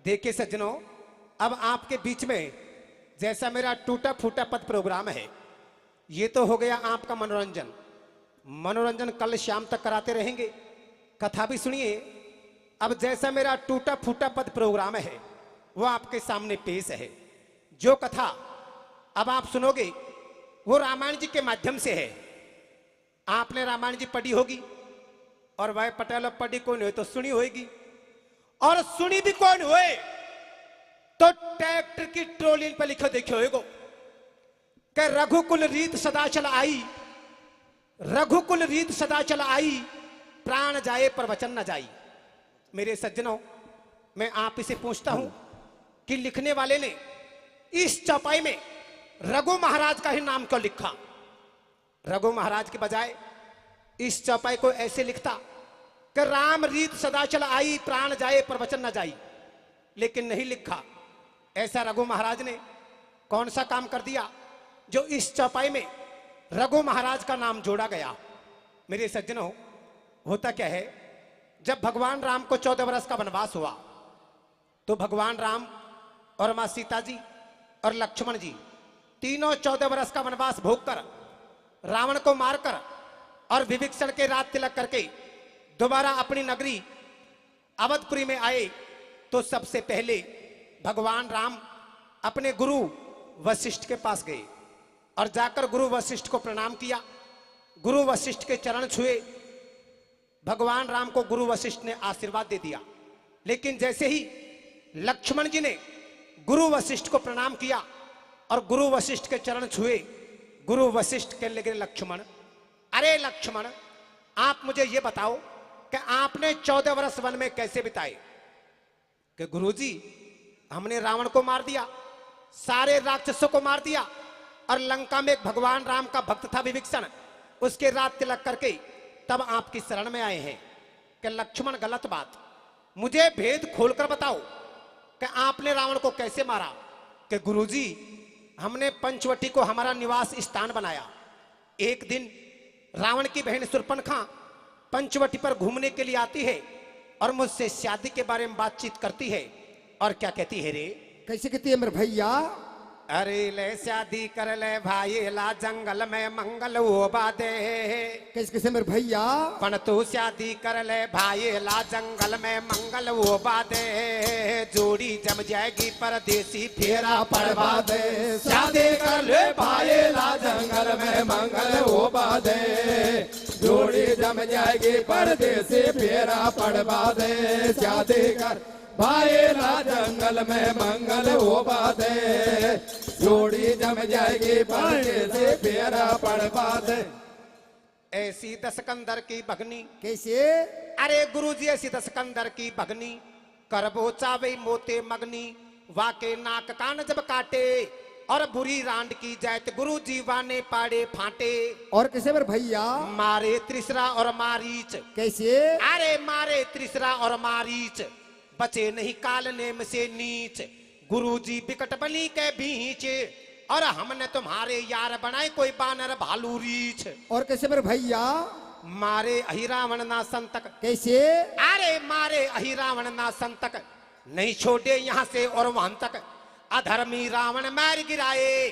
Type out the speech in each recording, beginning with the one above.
देखिए सज्जनों, अब आपके बीच में जैसा मेरा टूटा फूटा पद प्रोग्राम है, ये तो हो गया आपका मनोरंजन। मनोरंजन कल शाम तक कराते रहेंगे, कथा भी सुनिए। अब जैसा मेरा टूटा फूटा पद प्रोग्राम है वो आपके सामने पेश है। जो कथा अब आप सुनोगे वो रामायण जी के माध्यम से है। आपने रामायण जी पढ़ी होगी और वह पटेल पढ़ी कौन हुए तो सुनी होगी, और सुनी भी कौन हुए तो ट्रैक्टर की ट्रोली पर लिखो देखो होगो कि रघुकुल रीत सदा चल आई, रघुकुल रीत सदा चल आई, प्राण जाए पर वचन न जाई। मेरे सज्जनों, मैं आप इसे पूछता हूं कि लिखने वाले ने इस चौपाई में रघु महाराज का ही नाम क्यों लिखा? रघु महाराज के बजाय इस चौपाई को ऐसे लिखता कि राम रीत सदा चल आई, प्राण जाए पर वचन न जाई, लेकिन नहीं लिखा। ऐसा रघु महाराज ने कौन सा काम कर दिया जो इस चौपाई में रघु महाराज का नाम जोड़ा गया? मेरे सज्जनों, होता क्या है, जब भगवान राम को 14 वर्ष का वनवास हुआ तो भगवान राम और मां सीता जी और लक्ष्मण जी तीनों 14 वर्ष का वनवास भोगकर रावण को मारकर और विभीषण के रात तिलक करके दोबारा अपनी नगरी अवधपुरी में आए। तो सबसे पहले भगवान राम अपने गुरु वशिष्ठ के पास गए और जाकर गुरु वशिष्ठ को प्रणाम किया। गुरु वशिष्ठ के चरण छुए। भगवान राम को गुरु वशिष्ठ ने आशीर्वाद दे दिया। लेकिन जैसे ही लक्ष्मण जी ने गुरु वशिष्ठ को प्रणाम किया और गुरु वशिष्ठ के चरण छुए, गुरु वशिष्ठ कहने लगे, लक्ष्मण, अरे लक्ष्मण, आप मुझे ये बताओ कि आपने 14 वर्ष वन में कैसे बिताए? कि गुरुजी, हमने रावण को मार दिया, सारे राक्षसों को मार दिया, और लंका में एक भगवान राम का भक्त था विभीषण, उसके रात तिलक करके तब आपकी शरण में आए हैं। कि लक्ष्मण, गलत बात, मुझे भेद खोलकर बताओ कि आपने रावण को कैसे मारा? कि गुरुजी, हमने पंचवटी को हमारा निवास स्थान बनाया। एक दिन रावण की बहन शूर्पणखा पंचवटी पर घूमने के लिए आती है और मुझसे शादी के बारे में बातचीत करती है। और क्या कहती है रे? कैसे कहती है मेरे भैया? अरे ले शादी कर ले भाई, ला जंगल में मंगल वो बादे। कैसे कैसे मेरे भैया? पण तू शादी कर ले भाई, ला जंगल में मंगल वो बादे। जोड़ी जम जाएगी परदेसी फेरा पड़वा दे। शादी कर ले भाई, ला जंगल में मंगल वो बादे। जोड़ी जम जाएगी परदेसी फेरा पड़वा दे। शादी कर भाई, ला जंगल में मंगल हो बादे। जोड़ी जम जाएगी परदेसी फेरा पड़वा दे। ऐसी दशकंदर की भगनी। कैसे? अरे गुरुजी, ऐसी दशकंदर की भगनी, करबो चावे मोते मगनी, वाके नाक कान जब काटे, और बुरी रांड की जायत गुरु जीवाने पाड़े फाटे। और कैसे मेरे भैया? मारे त्रिसरा और मारीच। कैसे? अरे मारे त्रिसरा और मारीच, बचे नहीं काल नेम से नीच। गुरुजी बिकट बनी के बीच, और हमने तुम्हारे यार बनाए कोई बानर भालू रीछ। और कैसे मेरे भैया? मारे अहि रावण ना संतक। कैसे? अरे मारे अहि रावण ना संतक, नहीं छोड़े यहाँ से और वहां तक। अधर्मी रावण मार गिराए,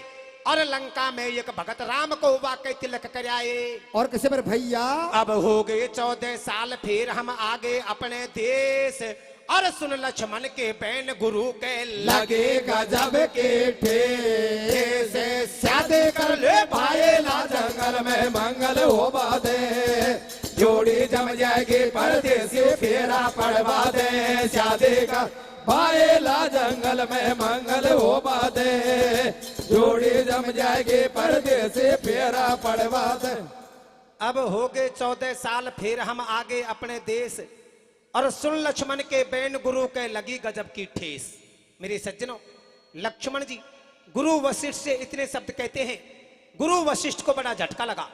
और लंका में एक भगत राम को वाकई तिलक कराए। और कैसे मेरे भैया? अब हो गए 14 साल फिर हम आगे अपने देश, और सुन लक्ष्मण के बैन गुरु के लगे गजब के ठेस। शादी कर ले भाई, ला जंगल में मंगल हो बादे। जोड़ी जम जाएगी परदेसी फेरा पड़वा दे। शादी कर भाई, ला जंगल में मंगल हो बादे। जोड़ी जम जाएगी परदेसी फेरा पड़वा दे। अब हो गए 14 साल फिर हम आगे अपने देश, और सुन लक्ष्मण के बैन गुरु के लगी गजब की ठेस। मेरे सज्जनों, लक्ष्मण जी गुरु वशिष्ठ से इतने शब्द कहते हैं, गुरु वशिष्ठ को बड़ा झटका लगा।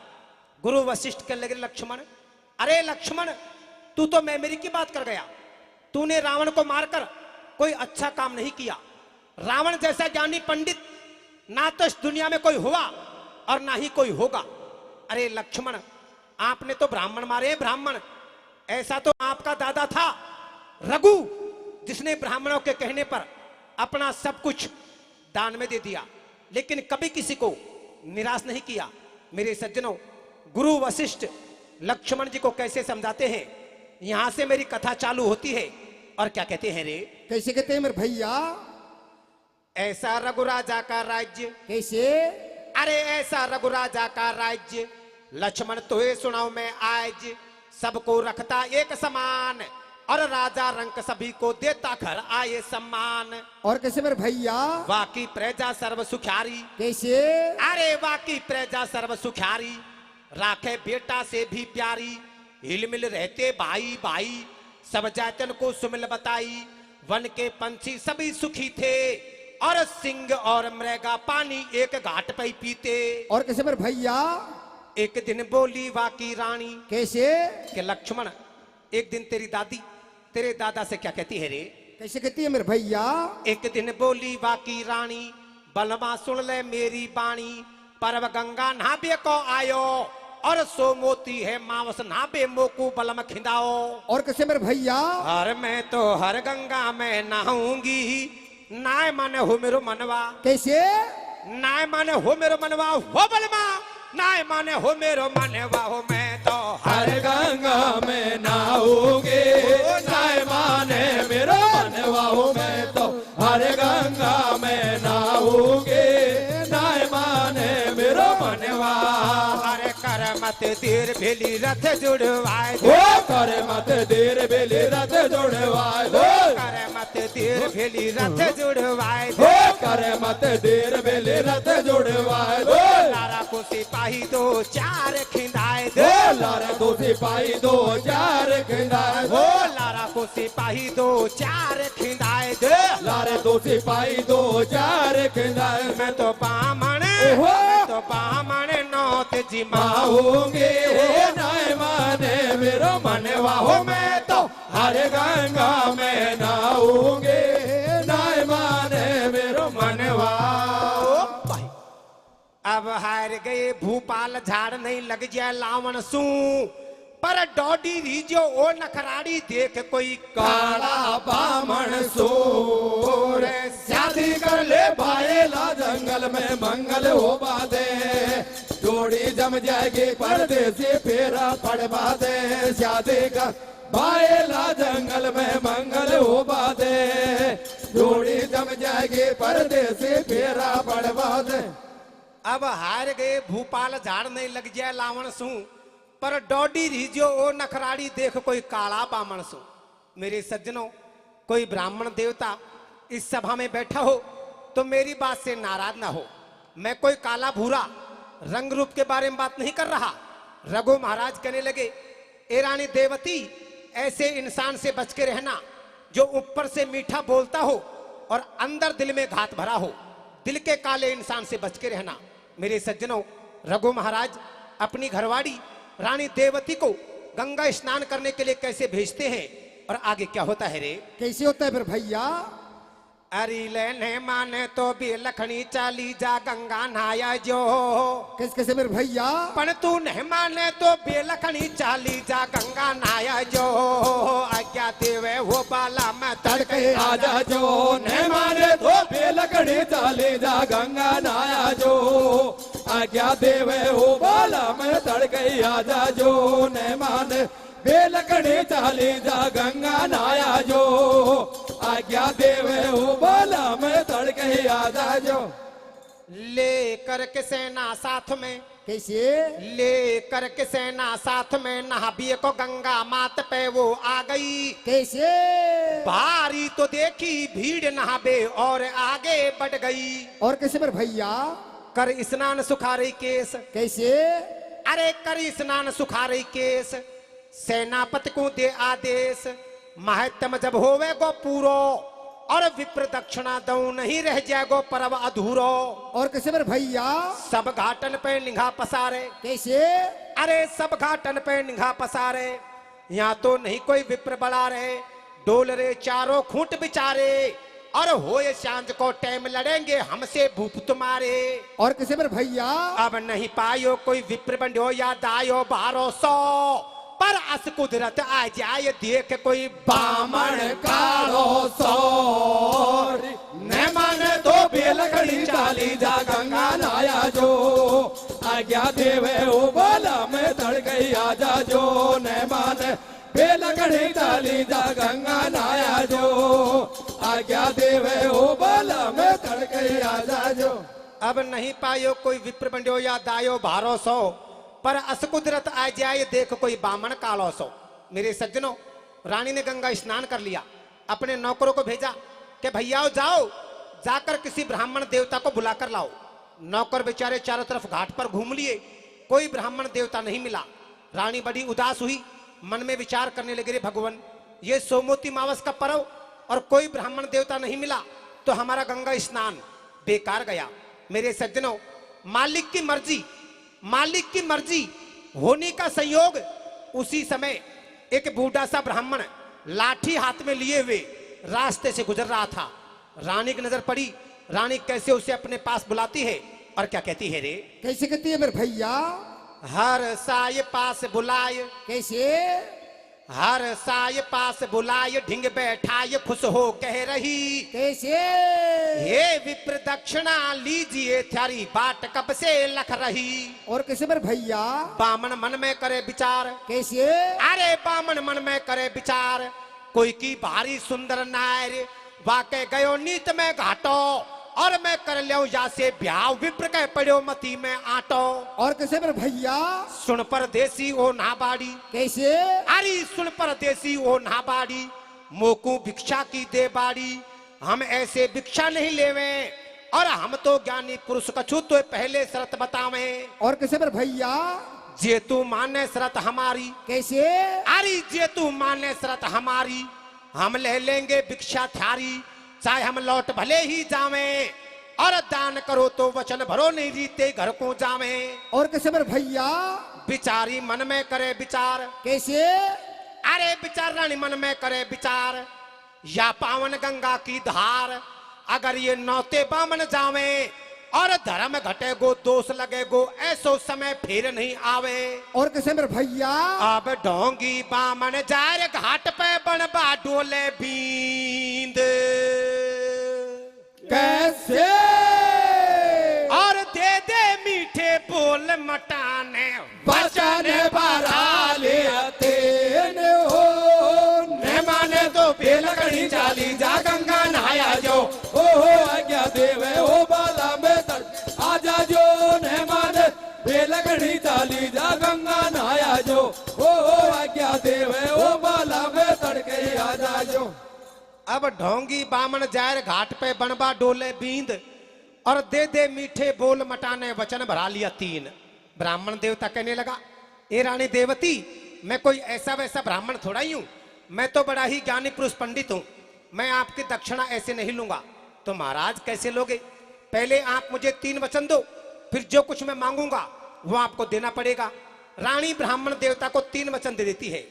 गुरु वशिष्ठ कहने लगे, लक्ष्मण, अरे लक्ष्मण, तू तो मेरी की बात कर गया। तूने रावण को मारकर कोई अच्छा काम नहीं किया। रावण जैसा ज्ञानी पंडित ना तो इस दुनिया में कोई हुआ और ना ही कोई होगा। अरे लक्ष्मण, आपने तो ब्राह्मण मारे, ब्राह्मण। ऐसा तो आपका दादा था रघु, जिसने ब्राह्मणों के कहने पर अपना सब कुछ दान में दे दिया, लेकिन कभी किसी को निराश नहीं किया। मेरे सज्जनों, गुरु वशिष्ठ लक्ष्मण जी को कैसे समझाते हैं, यहां से मेरी कथा चालू होती है। और क्या कहते हैं रे? कैसे कहते हैं मेरे भैया? ऐसा रघुराजा का राज्य, कैसे? अरे ऐसा रघुराजा का राज्य, लक्ष्मण तो ये सुनाओ मैं आज, सबको रखता एक समान, और राजा रंक सभी को देता घर आए सम्मान। और कैसे मेरे भैया? वाकी प्रजा सर्व सुखारी, कैसे? अरे वाकी प्रजा सर्व सुखारी, राखे बेटा से भी प्यारी, हिलमिल रहते भाई भाई, सब जातन को सुमिल बताई, वन के पंछी सभी सुखी थे, और सिंह और मृगा पानी एक घाट पे पीते। और कैसे मेरे भैया? एक दिन बोली वाकी रानी, कैसे? कि लक्ष्मण, एक दिन तेरी दादी तेरे दादा से क्या कहती है रे? कैसे कहती है मेरे भैया? एक दिन बोली वाकी रानी, बलमा सुन ले मेरी बाणी, परव गंगा नहाबे को आयो, और सो मोती है मावस नहाबे मोकू बलम खिंदाओ। और कैसे मेरे भैया? हर मैं तो हर गंगा में नहाऊंगी, नाय माने हो मेरो मनवा। कैसे? नाय माने हो मेरो मनवा हो बलमा, नाय माने हो मेरो मनवा हो, मैं तो हर गंगा में नहाऊंगी, नाय माने मेरो मनवा हो, मैं तो हर गंगा में नहाऊंगी, नाय माने मेरो मनवा। अरे कर मत देर भेली रथ जुड़वाए हो कर मत देर बेली रथ जुड़वाए दो, कर मत देर भेली रथ जुड़वाए हो कर मत देर बेली रथ जुड़वाए दो, लारा को सिपाही दो चार खिंदाए हो दो, लारे दो सिपाही दो चार खिंदाए हो दो, लारा को सिपाही दो चार खिंदाए दो। लारे दो सिपाही दो चार खिंदाए। मैं तो बामण, ओहो। मैं तो बामण नौत जी माऊंगे नाय माने मेरो मनवा हो, मैं तो हर गंगा में नहाऊंगे, नाय माने मेरो मनवा। अब हार गए भूपाल, झाड़ नहीं लग जाए लावण सू, पर डॉडी रीजो ओ नखराड़ी देख कोई काला बामण सूर शादी कर ले भाईला, जंगल में मंगल हो बादे, जोड़ी जम जाएगी परदेसी फेरा पड़वा दे, शादी कर भाईला जंगल में मंगल हो बादे, जोड़ी जम जाएगी परदेसी फेरा पड़वा दे। अब हार गए भूपाल, झाड़ नहीं लग जाए लावण सू, पर डॉडी रीजो ओ नखराड़ी देख कोई काला बामण सू। मेरे सज्जनों, कोई ब्राह्मण देवता इस सभा में बैठा हो तो मेरी बात से नाराज ना हो। मैं कोई काला भूरा रंग रूप के बारे में बात नहीं कर रहा। रघु महाराज कहने लगे, ए रानी देवती, ऐसे इंसान से बच के रहना जो ऊपर से मीठा बोलता हो और अंदर दिल में घात भरा हो। दिल के काले इंसान से बच के रहना। मेरे सज्जनों, रघु महाराज अपनी घरवाड़ी रानी देवती को गंगा स्नान करने के लिए कैसे भेजते हैं, और आगे क्या होता है रे? कैसे होता है मेरे भैया? अरे लेने माने तो भी लखनी चाली जा गंगा नहाया जो, कैसे कैसे मेरे भैया? पण तू नहीं माने तो बेलखनी चाली जा गंगा नहाया जो, आज्ञा देवे वो बाला मैं तड़के आजा जो, न माने तो बेलकड़ी चाले जा गंगा नाया जो, आज्ञा देवे हो बाला मैं तड़के आजा जो, न माने बेलकड़ी चाले जा गंगा नाया जो, आज्ञा देवे हो बाला मैं तड़के आजा जो। ले करके सेना साथ में, कैसे? ले करके सेना साथ में नहाबिये को गंगा मात पे वो आ गई। कैसे? भारी तो देखी भीड़ नहाबे और आगे बढ़ गई। और कैसे मेरे भैया? कर स्नान सुखारी केस, कैसे? अरे कर स्नान सुखारी केस, सेनापति को दे आदेश, महत्तम जब होवे गो पूरो, और विप्र दक्षिणा दऊ नहीं रह जाएगो परव अधूरो। और कैसे मेरे भैया? सब घाटन पे निगाह पसारे। कैसे? अरे सब घाटन पे निगाह पसारे, यहाँ तो नहीं कोई विप्र बड़ा रहे, डोल रे चारों खूंट बिचारे, और होए सांझ को टाइम लड़ेंगे हमसे भूप तुम्हारे। और कैसे मेरे भैया? अब नहीं पायो कोई विप्र बंडो या दायो 1200, पर अस कुदरत आ जाए देख कोई बामण कालो सोर न माने तो बेलकड़ी चाली जा गंगा नाया जो आज्ञा देवे ओ बाला में तड़ गई आजा जो न माने बेलकड़ी चाली जा गंगा नाया जो आज्ञा देवे ओ बाला में तड़ गई आजा जो। अब नहीं पायो कोई विप्र बंड्यो या दायो भारो सो पर अस कुदरत आ जाए देख कोई बामण कालो सो। मेरे सज्जनों, रानी ने गंगा स्नान कर लिया, अपने नौकरों को भेजा कि भैया जाओ जाकर किसी ब्राह्मण देवता को बुलाकर लाओ। नौकर बेचारे चारों तरफ घाट पर घूम लिए, कोई ब्राह्मण देवता नहीं मिला। रानी बड़ी उदास हुई, मन में विचार करने लगे, रे भगवान, ये सोमवती मावस का पर्व और कोई ब्राह्मण देवता नहीं मिला तो हमारा गंगा स्नान बेकार गया। मेरे सज्जनों, मालिक की मर्जी होने का संयोग। उसी समय एक बूढ़ा सा ब्राह्मण लाठी हाथ में लिए हुए रास्ते से गुजर रहा था। रानी की नजर पड़ी, रानी कैसे उसे अपने पास बुलाती है और क्या कहती है रे? कैसे कहती है मेरे भैया? हर साय पास बुलाए, कैसे? हर साय पास बुलाए, ढिंग बैठाए, खुश हो कह रही, कैसे? हे विप्र दक्षिणा लीजिए, थारी बाट कब से लख रही। और कैसे मेरे भैया? बामन मन में करे विचार, कैसे? अरे बामन मन में करे विचार, कोई की भारी सुंदर नार वाके गयो नीत में घाटो, और मैं कर लियो या से ब्याह, विप्र कह पड़ो मती में आटो। और कैसे मेरे भैया? सुन परदेसी ओ नाबाड़ी, कैसे? अरे सुन परदेसी ओ नाबाड़ी, मोकू भिक्षा की दे बाड़ी, हम ऐसे भिक्षा नहीं लेवे, और हम तो ज्ञानी पुरुष कछु तो पहले शर्त बतावे। और कैसे मेरे भैया? जे तू माने शर्त हमारी, कैसे? अरे जे तू माने शर्त हमारी, हम ले लेंगे भिक्षा थारी, चाहे हम लौट भले ही जावे, और दान करो तो वचन भरो, नहीं जीते घर को जावे। और कैसे मेरे भैया? बिचारी मन में करे विचार, कैसे? अरे विचार रानी मन में करे विचार, या पावन गंगा की धार, अगर ये नौते बामन जावे, और धर्म घटे गो दोष लगे गो, ऐसो समय फिर नहीं आवे। और कैसे मेरे भैया? अब ढोंगी बामन जार घाट पे बनबा डोले बींद, कैसे? और दे दे मीठे बोल मटाने, बचन भरा लेते ने हो, न माने तो बेलकड़ी चाली जा गंगा नहाया जो, ओ हो आज्ञा देवे ओ बाला में तड़ आजा जो, न माने बेलकड़ी चाली जा गंगा नहाया जो, ओ हो आज्ञा देवे ओ बाला में तड़ के आजा जो। अब ढोंगी बामन जायर घाट पे बनबा डोले बींद, और दे दे मीठे बोल मटाने, वचन भरा लिया तीन। ब्राह्मण देवता कहने लगा, ए रानी देवती, मैं कोई ऐसा वैसा ब्राह्मण थोड़ा ही हूं, मैं तो बड़ा ही ज्ञानी पुरुष पंडित हूं, मैं आपकी दक्षिणा ऐसे नहीं लूंगा। तो महाराज कैसे लोगे? पहले आप मुझे 3 वचन दो, फिर जो कुछ मैं मांगूंगा वो आपको देना पड़ेगा। रानी ब्राह्मण देवता को 3 वचन दे देती है।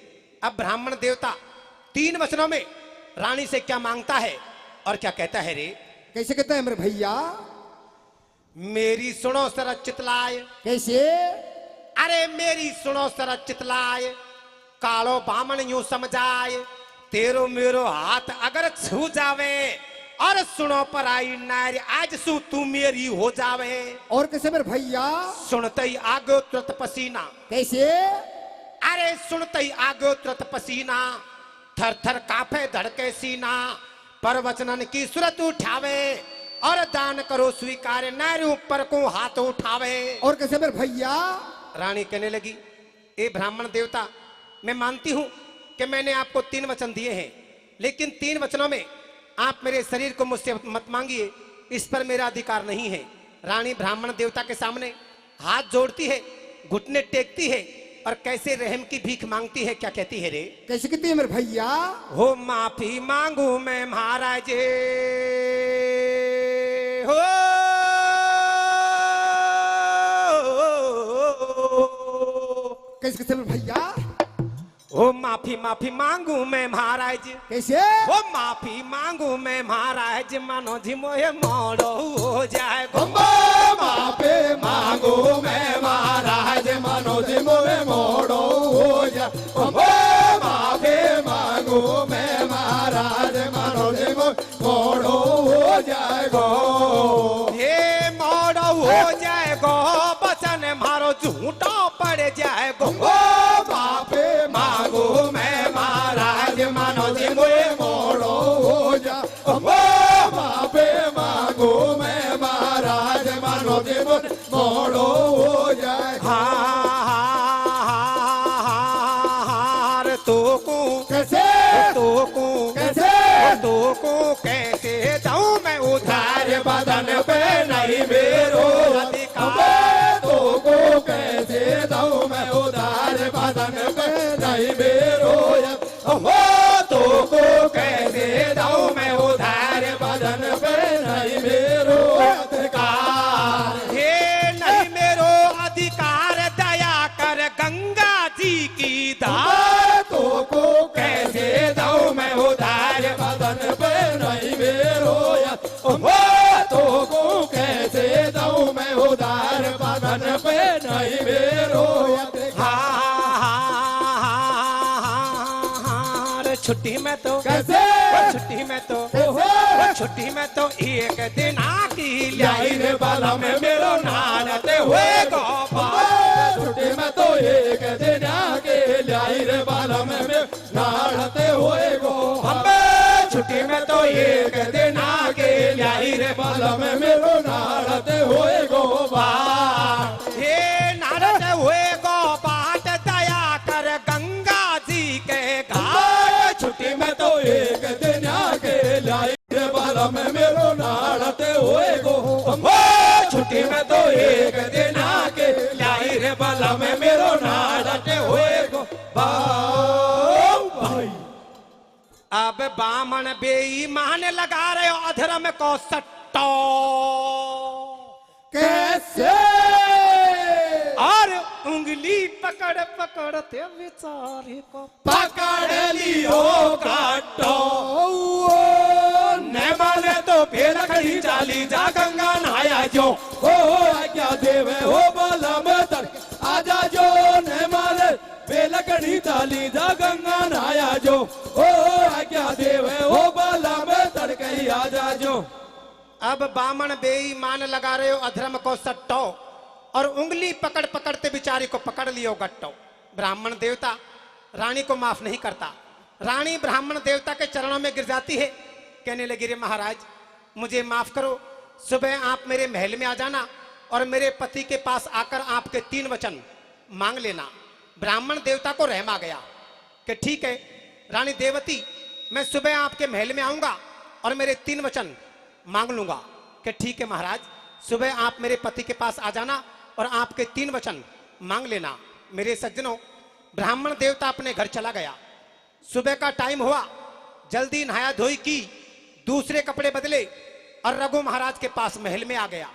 अब ब्राह्मण देवता 3 वचनों में रानी से क्या मांगता है और क्या कहता है रे? कैसे कहता है मेरे भैया? मेरी सुनो सरच चितलाय, कैसे? अरे मेरी सुनो सरच चितलाय, कालो बामन यूं समझाए, तेरो मेरो हाथ अगर छू जावे, और सुनो पर आई नारी आज सु तू मेरी हो जावे। और कैसे मेरे भैया? सुनते ही आगे तुरंत पसीना, कैसे? अरे सुनते ही आगे तुरंत पसीना, थर थर कांपे धड़के सीना, पर वचनन की सूरत उठावे, और दान करो स्वीकार, नारी ऊपर को हाथ उठावे। और कैसे मेरे भैया? रानी कहने लगी, ए ब्राह्मण देवता, मैं मानती हूं कि मैंने आपको 3 वचन दिए हैं, लेकिन 3 वचनों में आप मेरे शरीर को मुझसे मत मांगिए, इस पर मेरा अधिकार नहीं है। रानी ब्राह्मण देवता के सामने हाथ जोड़ती है, घुटने टेकती है, और कैसे रहम की भीख मांगती है। क्या कहती है रे? कैसे कहती है मेरे भैया? हो माफी मांगू मैं महाराज हो, कैसे मेरे भैया? ओ माफी मांगू मैं महाराज। कैसे? ओ माफी मांगू मैं महाराज, मानो जी मोहे मोड़ो हो जाए। माफी मांगू मैं महाराज, मानो जी मोहे मोड़ो हो जाए। जाएगो हे मोड़ हो जाएगो बचन मारो झूठा पड़ जाएगो ओ बापे मांगो मैं महाराज मानो जी मुझे मोड़ो हो जा ओ बापे मांगो मैं महाराज मानो जी मुझे मोड़ो हो जाए कैसे कैसे जाऊं मैं उधार बदन पे नहीं मेरो अधिकार तो को कैसे दऊं मैं उधार बदन पे नहीं मेरो हो तो को कैसे दऊं मैं उधार बदन पे नहीं मेरो अधिकार हे नहीं मेरो अधिकार दया कर गंगा जी की धार तो को कैसे दऊं मैं उधार बदन पे नहीं मेरो हो तो को कैसे दऊं मैं उधार बदन पे नहीं मेरो छुट्टी में तो कैसे छुट्टी में तो कैसे छुट्टी में तो एक दिन आकी लाई रे बाला में मेरो नानते हुए गोपाल छुट्टी में तो एक दिन आके लाई रे बाला में मेरो नानते हुए गोपाल छुट्टी में तो एक दिन आके लाई रे बाला में मेरो नानते हुए गोपाल हे नारद हुए गोपाट दया कर गंगा जी के घाट छुट्टी में तो एक दिन आके लाई रे बाला में मेरो नानते हुए गोपाल छुट्टी में तो एक दिन आके लाई रे बाला में मेरो नानते हुए गोपाल भाई अब बामन बेईमान लगा रहे हो अधर्म को सट्टो कैसे और उंगली पकड़ पकड़ते बेचारे को पकड़ लियो काटो न माने तो फिर खड़ी चाली जा गंगा नहाया जो हो आज्ञा देवे हो बलम तर आजा जो न माने बेलकड़ी चाली जा गंगा नहाया जो हो आज्ञा देवे हो बलम तर कही आजा जो अब बामन बेईमान लगा रहे हो अधर्म को सट्टो और उंगली पकड़ पकड़ते बिचारी को पकड़ लियो गट्टो ब्राह्मण देवता रानी को माफ नहीं करता रानी ब्राह्मण देवता के चरणों में गिर जाती है कहने लगी रे महाराज मुझे माफ करो सुबह आप मेरे महल में आ जाना और मेरे पति के पास आकर आपके 3 वचन मांग लेना ब्राह्मण देवता को रहम आ गया कि ठीक है रानी देवती मैं सुबह आपके महल में आऊंगा और मेरे 3 वचन मांग लूंगा कि ठीक है महाराज सुबह आप मेरे पति के पास आ जाना और आपके 3 वचन मांग लेना मेरे सज्जनों ब्राह्मण देवता अपने घर चला गया सुबह का टाइम हुआ जल्दी नहाया धोई की दूसरे कपड़े बदले और रघु महाराज के पास महल में आ गया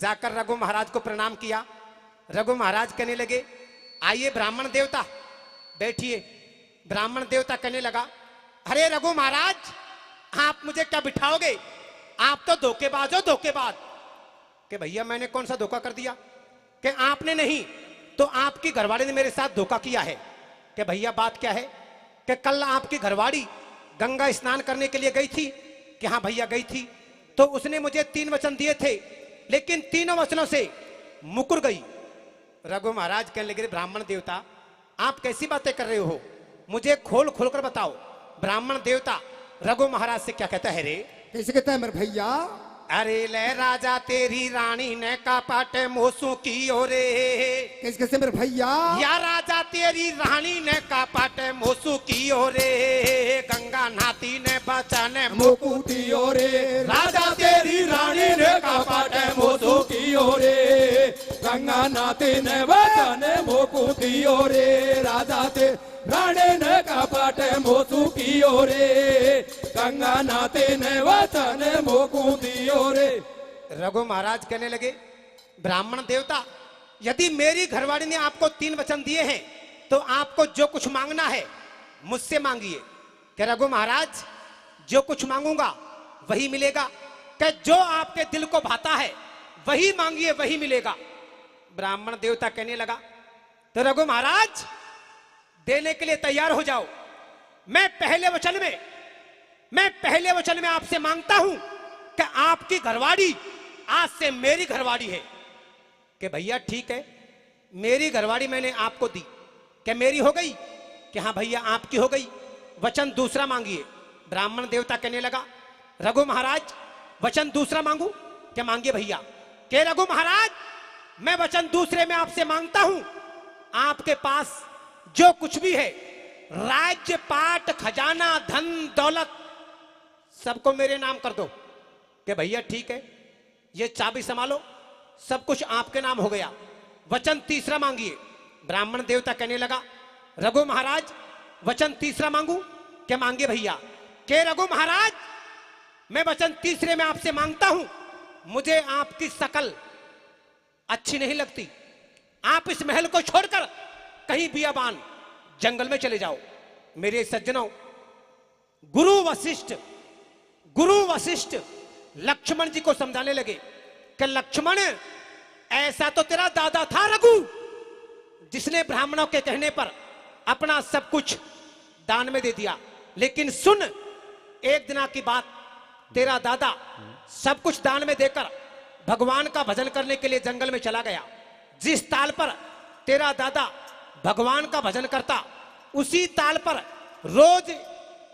जाकर रघु महाराज को प्रणाम किया रघु महाराज कहने लगे आइए ब्राह्मण देवता बैठिए ब्राह्मण देवता कहने लगा अरे रघु महाराज आप मुझे क्या बिठाओगे आप तो धोखेबाज हो धोखेबाज कि भैया मैंने कौन सा धोखा कर दिया कि आपने नहीं तो आपकी घरवाली ने मेरे साथ धोखा किया है कि भैया बात क्या है कि कल आपकी घरवाली गंगा स्नान करने के लिए गई थी कि हाँ भैया गई थी तो उसने मुझे 3 वचन दिए थे लेकिन तीनों वचनों से मुकर गई रघु महाराज कहने लगे ब्राह्मण देवता आप कैसी बातें कर रहे हो मुझे खोल खोल कर बताओ ब्राह्मण देवता रघु महाराज से क्या कहता है रे कैसे कहता है मेरे भैया अरे ले राजा तेरी रानी ने कपट मोसू की रे कैसे कैसे मेरे भैया या राजा तेरी रानी ने कपट मोसू की रे गंगा नाती ने बचन मुकुटी रे राजा तेरी रानी ने कपट मोसू की रे गंगा नाती ने बचन मुकुटी रे राजा ते रानी ने कपट मोसू की रे गंगा नाते ने वचन मुकुटी रे रघु महाराज कहने लगे ब्राह्मण देवता यदि मेरी घरवाली ने आपको 3 वचन दिए हैं तो आपको जो कुछ मांगना है मुझसे मांगिए कि रघु महाराज जो कुछ मांगूंगा वही मिलेगा कि जो आपके दिल को भाता है वही मांगिए वही मिलेगा ब्राह्मण देवता कहने लगा तो रघु महाराज देने के लिए तैयार हो जाओ मैं पहले वचन में आपसे मांगता हूं कि आपकी घरवाड़ी आज से मेरी घरवाड़ी है। कि भैया ठीक है, मेरी घरवाड़ी मैंने आपको दी, क्या मेरी हो गई? कि हाँ भैया आपकी हो गई। वचन दूसरा मांगिए। ब्राह्मण देवता कहने लगा, रघु महाराज वचन दूसरा मांगू? क्या मांगिए भैया? के रघु महाराज मैं वचन दूसरे में आपसे मांगता हूं, आपके पास जो कुछ भी है, राज्य पाट खजाना धन दौलत, सबको मेरे नाम कर दो। कि भैया ठीक है, ये चाबी संभालो, सब कुछ आपके नाम हो गया। वचन तीसरा मांगिए। ब्राह्मण देवता कहने लगा, रघु महाराज वचन तीसरा मांगू? क्या मांगिए भैया? के रघु महाराज मैं वचन तीसरे में आपसे मांगता हूं, मुझे आपकी शकल अच्छी नहीं लगती, आप इस महल को छोड़कर कहीं बियाबान जंगल में चले जाओ। मेरे सज्जनों, गुरु वशिष्ठ लक्ष्मण जी को समझाने लगे कि लक्ष्मण ऐसा तो तेरा दादा था रघु, जिसने ब्राह्मणों के कहने पर अपना सब कुछ दान में दे दिया। लेकिन सुन, एक दिन की बात, तेरा दादा सब कुछ दान में देकर भगवान का भजन करने के लिए जंगल में चला गया। जिस ताल पर तेरा दादा भगवान का भजन करता, उसी ताल पर रोज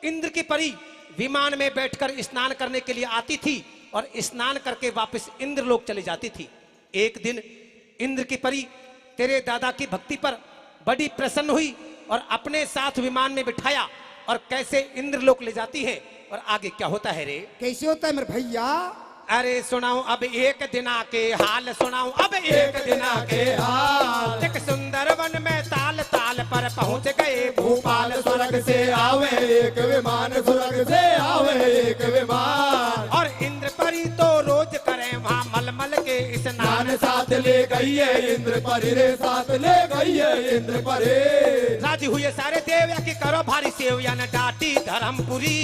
इंद्र की परी विमान में बैठकर स्नान करने के लिए आती थी और स्नान करके वापस इंद्रलोक चली जाती थी। एक दिन इंद्र की परी तेरे दादा की भक्ति पर बड़ी प्रसन्न हुई और अपने साथ विमान में बिठाया और कैसे इंद्रलोक ले जाती है। और आगे क्या होता है रे? कैसे होता है मेरे भैया? अरे सुनाऊं अब एक दिना के हाल, सुनाऊं अब एक दिना के हाल। एक सुंदर वन में ताल ताल पर पहुंच गए भूपाल, स्वर्ग से आवे एक विमान, स्वर्ग से आवे एक विमान। और इंद्र परी तो रोज करे वहां मलमल के स्नान। नान साथ ले गई है इंद्र परी रे, साथ ले गई है इंद्र परी। राजी हुए सारे देव की करो भारी सेवया न डाटी धर्मपुरी।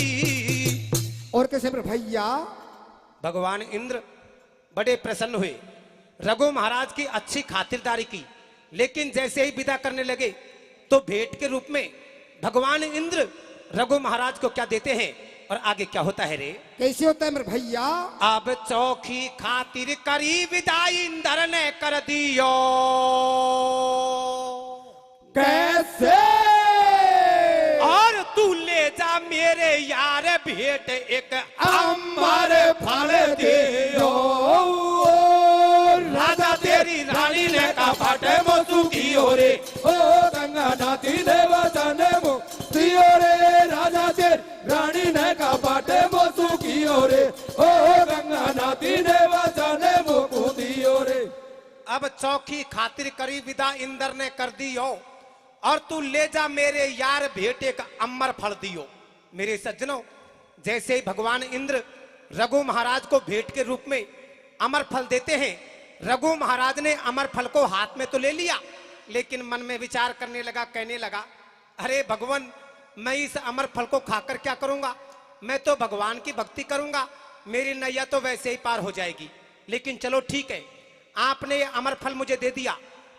और कैसे मेरे भैया? भगवान इंद्र बड़े प्रसन्न हुए, रघु महाराज की अच्छी खातिरदारी की। लेकिन जैसे ही विदा करने लगे तो भेंट के रूप में भगवान इंद्र रघु महाराज को क्या देते हैं? और आगे क्या होता है रे? कैसे होता है मेरे भैया? अब चौखी खातिर करी विदाई इंद्र ने कर दियो। कैसे? और तू ले जा मेरे यार भेंट एक अमर फल दियो। राजा तेरी रानी ने का फाटे मोसू की ओरे, ओ गंगा नाती ने वचन मुक्तियो रे। राजा तेरी रानी ने का फाटे मोसू की ओरे, ओ गंगा नाती ने वचन मुक्तियो रे। अब चौकी खातिर करी विदा इंद्र ने कर दियो, और तू ले जा मेरे यार भेंट एक अमर फल दियो। मेरे सज्जनों, जैसे ही भगवान इंद्र रघु महाराज को भेंट के रूप में अमर फल देते हैं, रघु महाराज ने अमर फल को हाथ में तो ले लिया, लेकिन मन में विचार करने लगा, कहने लगा, अरे भगवान, मैं इस अमर फल को खाकर क्या करूंगा? मैं तो भगवान की भक्ति करूंगा, मेरी नैया तो वैसे ही पार हो जाएगी। लेकिन चलो ठीक है, आपने ये अमर फल मुझे दे दिया,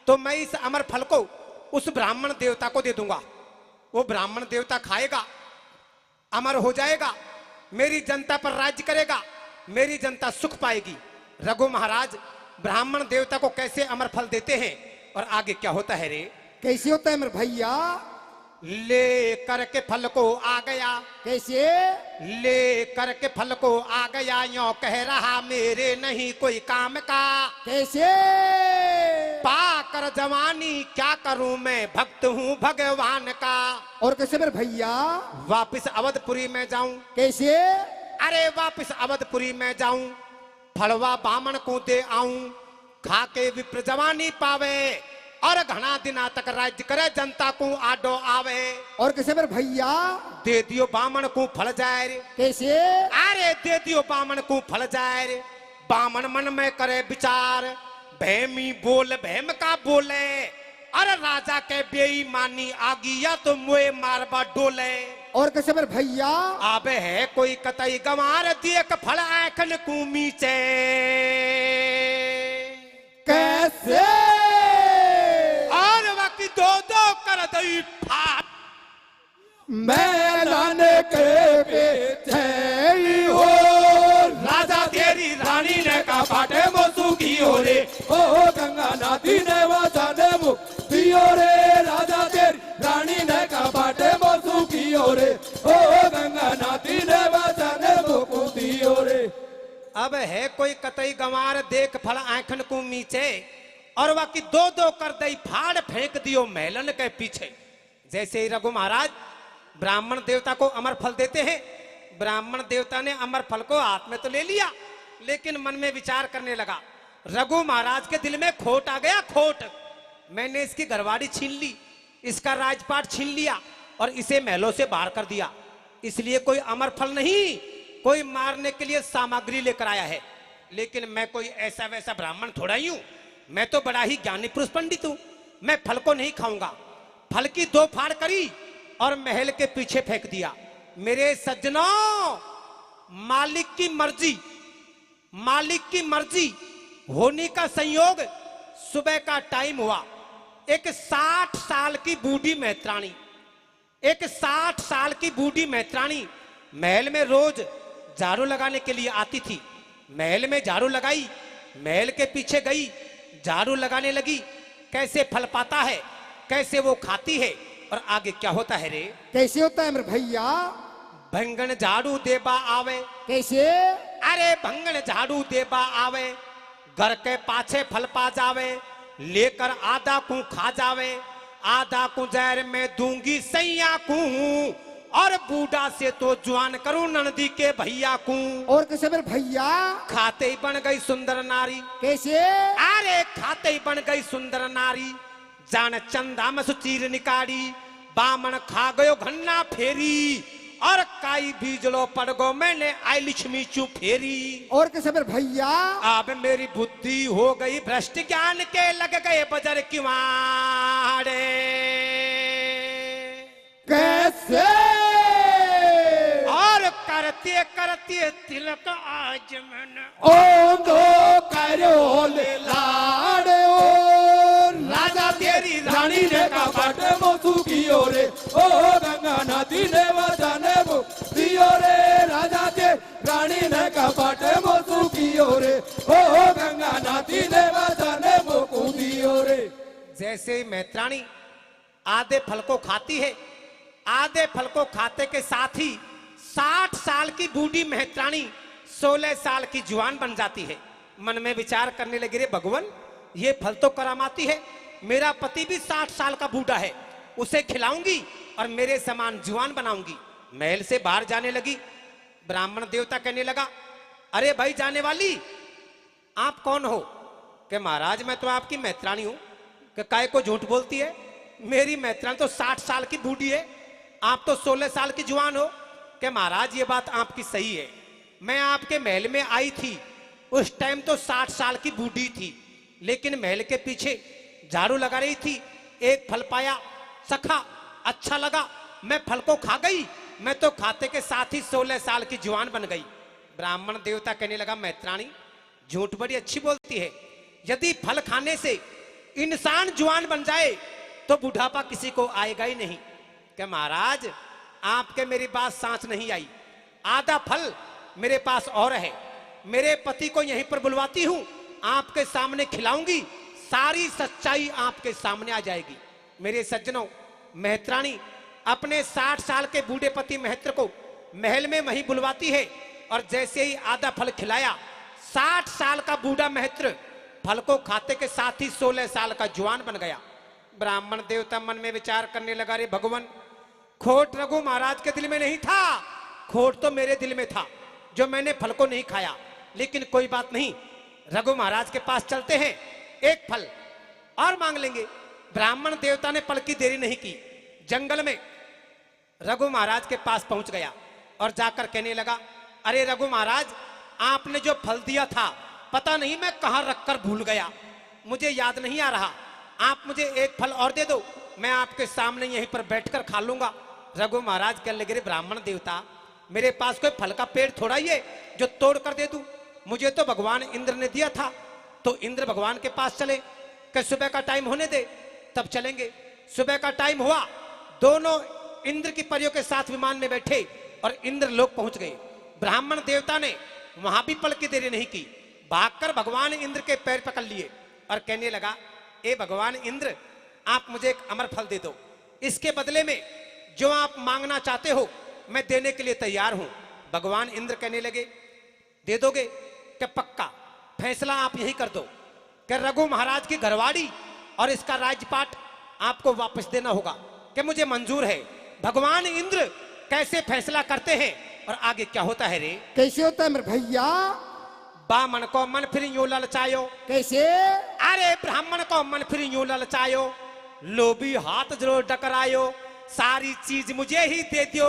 तो मैं इस अमर फल को उस ब्राह्मण देवता को दे दूंगा। वो ब्राह्मण देवता खाएगा, अमर हो जाएगा, मेरी जनता पर राज्य करेगा, मेरी जनता सुख पाएगी। रघु महाराज ब्राह्मण देवता को कैसे अमर फल देते हैं, और आगे क्या होता है रे? कैसे होता है मेरे भैया? ले करके फल को आ गया। कैसे? ले करके फल को आ गया, यो कह रहा मेरे नहीं कोई काम का। कैसे? पाकर जवानी क्या करूं मैं, भक्त हूं भगवान का। और कैसे मेरे भैया? वापिस अवधपुरी में जाऊं। कैसे? अरे वापिस अवधपुरी में जाऊं, फड़वा बामन को दे आऊं, खा के विप्र जवानी पावे, और घना दिना तक राज्य करे, जनता को आडो आवे। और कैसे मेरे भैया? दे दियो बामन को फल जाए रे। कैसे? अरे दे दियो बामन को फल जाए रे। बामन मन में करे विचार, भैमी बोल भैम का बोले, अरे राजा के बेईमानी आ गया तो मुए मारबा डोले। और कैसे मेरे भैया? आबे है कोई कतई गंवार, देख फल आखन कूमी चे। कैसे? और वकी दो दो कर दई फाट, मैदान के पीछे हो राजा अब है कोई कतई गंवार देख फल आंखन को मीचे और बाकी दो दो कर दई फाड़ फेंक दियो मेलन के पीछे। जैसे ही रघु महाराज ब्राह्मण देवता को अमर फल देते हैं, ब्राह्मण देवता ने अमर फल को हाथ में तो ले लिया, लेकिन मन में विचार करने लगा। रघु महाराज के दिल में खोट आ गया, खोट। मैंने इसकी घरवाड़ी छीन ली, इसका राजपाट छीन लिया और इसे महलों से बाहर कर दिया, इसलिए कोई अमर फल नहीं, कोई मारने के लिए सामग्री लेकर आया है। लेकिन मैं कोई ऐसा वैसा ब्राह्मण थोड़ा ही हूं, मैं तो बड़ा ही ज्ञानी पुरुष पंडित हूं, मैं फल को नहीं खाऊंगा। फल की दो फाड़ करी और महल के पीछे फेंक दिया। मेरे सज्जनों, मालिक की मर्जी, मालिक की मर्जी होने का संयोग, सुबह का टाइम हुआ। एक 60 साल की बूढ़ी मैत्राणी, एक 60 साल की बूढ़ी मैत्राणी महल में रोज झाड़ू लगाने के लिए आती थी। महल में झाड़ू लगाई, महल के पीछे गई, झाड़ू लगाने लगी। कैसे फल पाता है, कैसे वो खाती है और आगे क्या होता है रे? कैसे होता है मेरे भैया? भंगन झाड़ू देबा आवे। कैसे? अरे भंगन झाड़ू देबा आवे, घर के पाछे फल पा जावे, लेकर आधा को खा जावे, आधा को जहर में दूंगी सैया को, और बूढ़ा से तो जवान करूं नंदी के भैया को। और कैसे मेरे भैया? खाते ही बन गई सुंदर नारी। कैसे? अरे खाते ही बन गई सुंदर नारी, जान चंदा में सुचीर निकाड़ी, बामन खा गयो घन्ना फेरी, और काई बीजलो पड़ गो मैंने आई लिछमी चू फेरी। और कैसे मेरे भैया? अब मेरी बुद्धि हो गई भ्रष्ट, ज्ञान के लग गए बजर किवाड़े। कैसे? और करते करते तिलक आज मैंने ओ दो करो ले लाड़े, ओ राजा तेरी रानी ने कपट मोसू कियो रे, ओ गंगा नदी ने वचने वो दियो रे, राजा ते रानी ने कपट मोसू कियो रे, ओ गंगा नदी ने वचने वो दियो रे। जैसे ही मैत्राणी आधे फल को खाती है, आधे फल को खाते के साथ ही 60 साल की बूढ़ी मैत्राणी 16 साल की जवान बन जाती है। मन में विचार करने लगी, रे भगवान, ये फल तो करामाती है, मेरा पति भी 60 साल का बूढ़ा है, उसे खिलाऊंगी और मेरे समान जवान बनाऊंगी। महल से बाहर जाने लगी। ब्राह्मण देवता कहने लगा, अरे भाई जाने वाली, आप कौन हो? कि महाराज मैं तो आपकी मैत्राणी हूं। कि काय को झूठ बोलती है? मेरी मैत्राणी तो 60 साल की बूढ़ी है, आप तो 16 साल की जवान हो। कि महाराज ये बात आपकी सही है, मैं आपके महल में आई थी, उस टाइम तो 60 साल की बूढ़ी थी, लेकिन महल के पीछे झाड़ू लगा रही थी, एक फल पाया, सखा, अच्छा लगा, मैं फल को खा गई, मैं तो खाते के साथ ही 16 साल की जवान बन गई। ब्राह्मण देवता कहने लगा, मैत्राणी झूठ बड़ी अच्छी बोलती है, यदि फल खाने से इंसान जवान बन जाए तो बुढ़ापा किसी को आएगा ही नहीं। कि महाराज आपके मेरी बात सांच नहीं आई, आधा फल मेरे पास और है, मेरे पति को यहीं पर बुलवाती हूं, आपके सामने खिलाऊंगी, सारी सच्चाई आपके सामने आ जाएगी। मेरे सज्जनों, मैत्राणी अपने 60 साल के बूढ़े पति महत्र को महल में वहीं बुलवाती है, और जैसे ही आधा फल खिलाया, 60 साल का बूढ़ा महत्र फल को खाते के साथ ही 16 साल का जवान बन गया। ब्राह्मण देवता मन में विचार करने लगा, रे भगवान, खोट रघु महाराज के दिल में नहीं था, खोट तो मेरे दिल में था जो मैंने फल को नहीं खाया। लेकिन कोई बात नहीं, रघु महाराज के पास चलते हैं, एक फल और मांग लेंगे। ब्राह्मण देवता ने पल की देरी नहीं की, जंगल में रघु महाराज के पास पहुंच गया और जाकर कहने लगा, अरे रघु महाराज, आपने जो फल दिया था पता नहीं मैं कहां रखकर भूल गया, मुझे याद नहीं आ रहा, आप मुझे एक फल और दे दो, मैं आपके सामने यहीं पर बैठकर खा लूंगा। रघु महाराज कहने लगे, ब्राह्मण देवता, मेरे पास कोई फल का पेड़ थोड़ा ही है जो तोड़ कर दे दूं, मुझे तो भगवान इंद्र ने दिया था, तो इंद्र भगवान के पास चले कि सुबह का टाइम होने दे तब चलेंगे। सुबह का टाइम हुआ, दोनों इंद्र की परियों के साथ विमान में बैठे और इंद्र लोक पहुंच गए। ब्राह्मण देवता ने वहां भी पल की देरी नहीं की, भागकर भगवान इंद्र के पैर पकड़ लिए और कहने लगा, ए भगवान इंद्र, आप मुझे एक अमर फल दे दो, इसके बदले में जो आप मांगना चाहते हो मैं देने के लिए तैयार हूं। भगवान इंद्र कहने लगे, दे दोगे? कि पक्का फैसला आप यही कर दो कि रघु महाराज की घरवाड़ी और इसका राजपाट आपको वापस देना होगा, कि मुझे मंजूर है। भगवान इंद्र कैसे फैसला करते हैं और आगे क्या होता है रे? कैसे होता है मेरे भैया? बामन को मन फिर यूं ललचायो। कैसे? अरे ब्राह्मण को मन फिर यूं ललचायो, लोभी हाथ जरूर टकरायो, सारी चीज मुझे ही दे दियो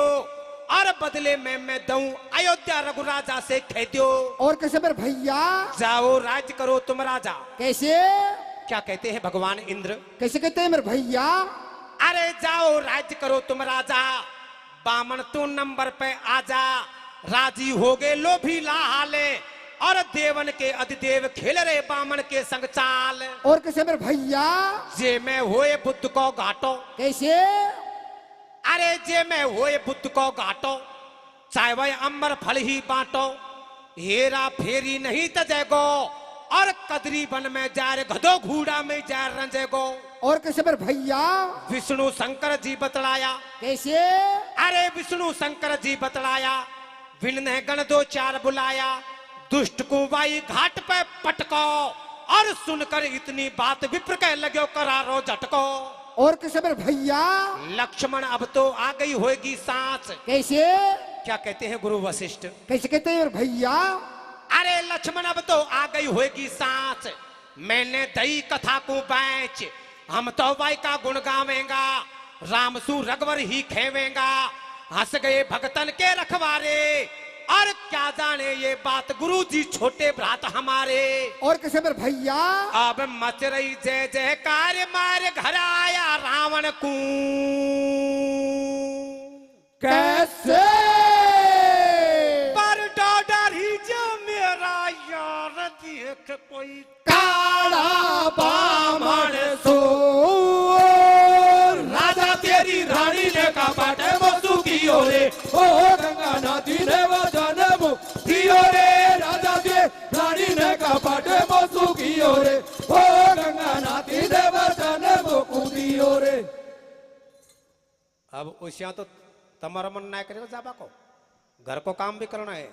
और बदले में मैं दूं अयोध्या रघुराजा से कह दियो। और कैसे मेरे भैया? जाओ राज करो तुम राजा। कैसे? क्या कहते हैं भगवान इंद्र? कैसे कहते हैं मेरे भैया? अरे जाओ राज करो तुम राजा, बामन तू नंबर पे आजा। राजी हो गए लोभी लाहाले और देवन के अधिदेव खेल रहे बामन के संग चाल। और कैसे मेरे भैया? जे में होए बुद्ध को घाटो। कैसे? अरे जे में होए बुद्ध को घाटो, चाहे वह अमर फल ही बांटो। हेरा फेरी नहीं तजेगो और कदरी बन में जा रे गधो घूड़ा में जा रंजेगो। और कैसे मेरे भैया? विष्णु शंकर जी बतलाया। कैसे? अरे विष्णु शंकर जी बतलाया, विन ने गण दो चार बुलाया, दुष्ट को बाई घाट पे पटको और सुनकर इतनी बात विप्र के लगे करारो झटको। और कैसे मेरे भैया? लक्ष्मण अब तो आ गई होगी सांस। कैसे? क्या कहते हैं गुरु वशिष्ठ? कैसे कहते हैं मेरे भैया? अरे लक्ष्मण अब तो आ गई होगी सांस, मैंने दई कथा को बैच, हम तो बाई का गुण गावेंगा, रामसु रघुवर ही खेवेंगा। हंस गए भगतन के रखवारे और क्या जाने ये बात गुरु जी छोटे भ्रात हमारे। और कैसे मेरे भैया? अब मच रही जय जयकार, मारे घर आया रावण को। कैसे? पर डॉडर ही जो मेरा यार देख कोई काला बामण सो, राजा तेरी रानी ने कपट वसु की ओरे, ओ गंगा नदी ने वचन दियो रे। राजा ते रानी ने कपट वसु की ओरे, ओ गंगा नदी ने वचन दियो रे। अब उसिया तो तुम्हारा मन ना करेगा जाबा को, घर को काम भी करना है।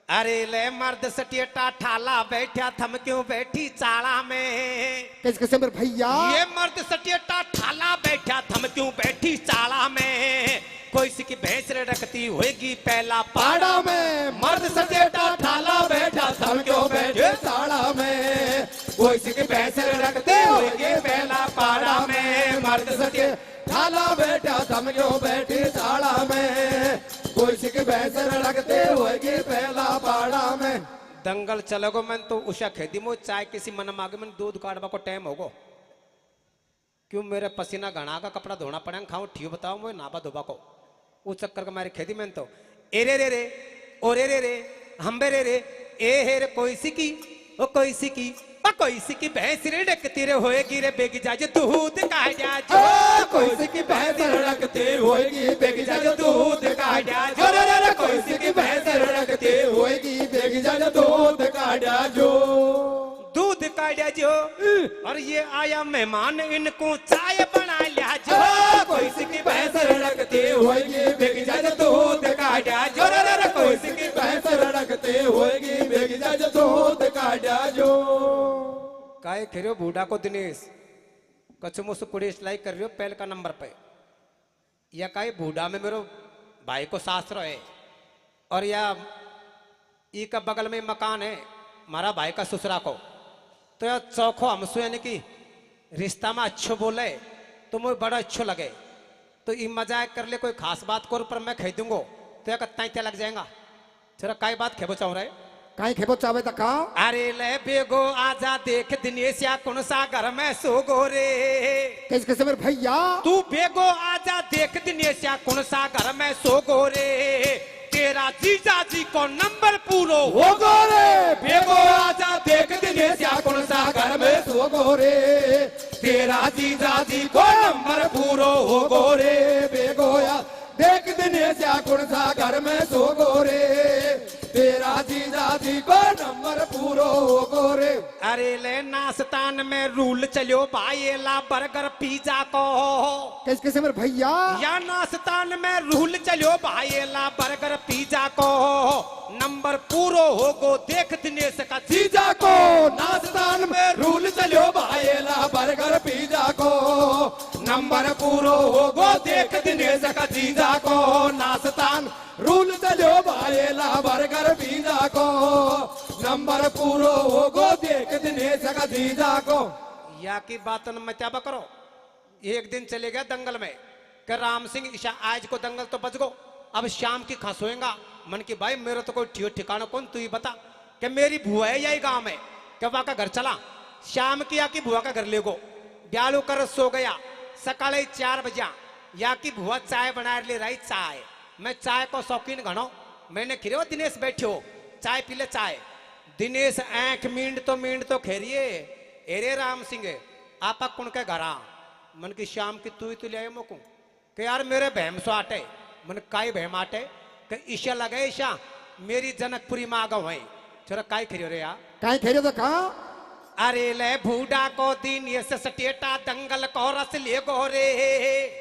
अरे ले मर्द सटियटा ठाला बैठा थम क्यों बैठी चाला में। कैसे कैसे मेरे भैया? ये मर्द सटियटा ठाला बैठा थम क्यों बैठी चाला में, कोई सी की भैंस रखती होगी पहला पाड़ा में। मर्द सचेटा ठाला बैठा थम क्यों बैठे साड़ा में, कोई सिख पैसे रखते होगे पहला पाड़ा में। मर्द सचे ठाला बैठा थम क्यों बैठे साड़ा में, कोई सिख पैसे रखते होगे पहला पाड़ा में। दंगल चलोगो मैं तो उषा खेती मो चाय किसी मन मांगे मैं दूध काटवा को टाइम होगो, क्यों मेरे पसीना घना का कपड़ा धोना पड़ेगा, खाऊं ठीक बताओ मैं नाबा धोबा को। उस चक्कर का मारे खेती में तो ए रे रे रे ओ रे रे रे हम्बे रे रे ए हे रे कोई सी की ओ कोई सी की ओ कोई सी की भैंस रे डकती रे होएगी रे बेगी जाजे दूध का जा जो। कोई सी की भैंस रखते होएगी बेगी जाजे दूध का जा जो रे। कोई सी की भैंस रखते होएगी बेगी जाजे दूध का जा जो। दूध काढ़ा जो और ये आया मेहमान इनको चाय बना लिया जो। कोई सी की भैंस रखते होएगी बेगी जाजे दूध काढ़ा जो रे। कोई सी की भैंस रखते होएगी बेगी जाजे दूध काढ़ा जो। काय खेरो बूढ़ा को दिनेश कचमुस कुड़ेश लाई कर रहे हो पहल का नंबर पे, या काय बूढ़ा में मेरो भाई को शास्त्र है और या ई का बगल में मकान है हमारा भाई का ससुरा को, तो यार चौखो हमसो यानी कि रिश्ता में अच्छो बोले तो मुझे बड़ा अच्छो लगे, तो ये मजाक कर ले कोई खास बात को पर मैं कह दूंगो तो या कत्ता क्या लग जाएगा। चलो काय बात खेबो चाह रहे काहे खेबो चावे त का? अरे ले बेगो आजा देख दिनेश या कौन सा घर में सोगो रे। कैसे कैसे मेरे भैया? तू बेगो आजा देख दिनेश या कौन सा घर में सोगो रे, तेरा जीजा जी को नंबर पूरो हो गो रे। बेगो आजा देख दिनेश या कौन सा घर में सो गो रे, तेरा जीजा जी को नंबर पूरो हो गो रे। बेगो या देख दिनेश या कौन सा घर में सो गो रे, तेरा जीजा जी को नंबर पूरो हो गो रे। अरे ले नास्तान में रूल चलो भाई ला बर्गर पिज्जा को कैसे कैसे मेरे भैया या नास्तान में रूल चलो भाई ला बर्गर पिज्जा को नंबर पूरो होगो देख दिनेश का जीजा को नास्तान में रूल चलो भाईला बर्गर पिज्जा को नंबर पूरो होगो देख दिनेश का जीजा को नास्तान रूल चलो भाईला बर्गर पिज्जा को नंबर पूरो होगो देख दिनेश का जीजा को। या की बात न मचाबा करो। एक दिन चले गया दंगल में कि राम सिंह ईशा आज को दंगल तो बच गो अब शाम की खा सोएगा मन की भाई मेरा तो कोई ठिकाना कौन तू ही बता कि मेरी बुआ है यही गांव में कि वहां का घर चला शाम की या की बुआ का घर ले गो ब्यालू कर सो गया सकाले 4 बजे या की बुआ चाय बना ले रही चाय मैं चाय को शौकीन घनो मैंने खिरे हो दिनेश बैठे हो चाय पी ले चाय दिनेश आंख मींड तो खेरिए एरे राम सिंह आपा कुण के घरा मन की शाम की तू ही तो ले आए मोकू कि यार मेरे बहम सो आटे मन काई बहम आटे कि ईशा लगे ईशा मेरी जनकपुरी माँ गो है छोरा काई खरियो रे यार काहे खेरे तो का अरे ले बूढ़ा को दिन ये सटेटा दंगल को रस ले गो रे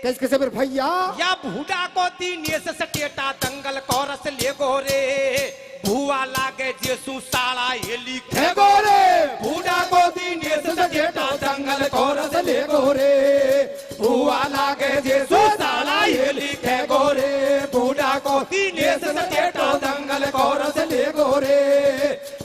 कैसे कैसे मेरे भैया या बूढ़ा को दिन ये सटेटा दंगल को रस ले गो रे भुआ लागे जेसु साला ये लिखे गोरे बूढ़ा को दिनेश सजेटा दंगल को रस ले गोरे बुआ लागे जेसु साला ये लिखे गोरे बूढ़ा को दिनेश सजेटा दंगल को रस ले गोरे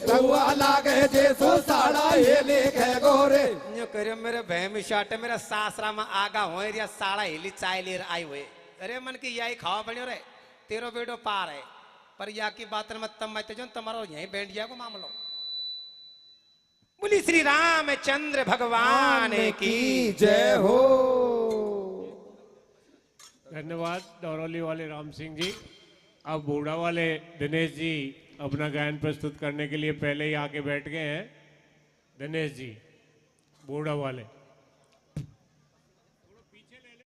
बुआ लागे जेसु साला ये लिखे गोरे। यो करे मेरे बहम शाटे मेरा सासरा में आगा हो रिया साला हिली चाय ले आई हुए अरे मन की यही खावा बनियो रे तेरो बेटो पार है पर या की बात मत तम मैं जो तुम्हारा यही बैठ जाएगा मामलो। बोली श्री रामचंद्र भगवान की जय हो। धन्यवाद दौरौली वाले राम सिंह जी। अब बूढ़ा वाले दिनेश जी अपना गायन प्रस्तुत करने के लिए पहले ही आके बैठ गए हैं। दिनेश जी बूढ़ा वाले।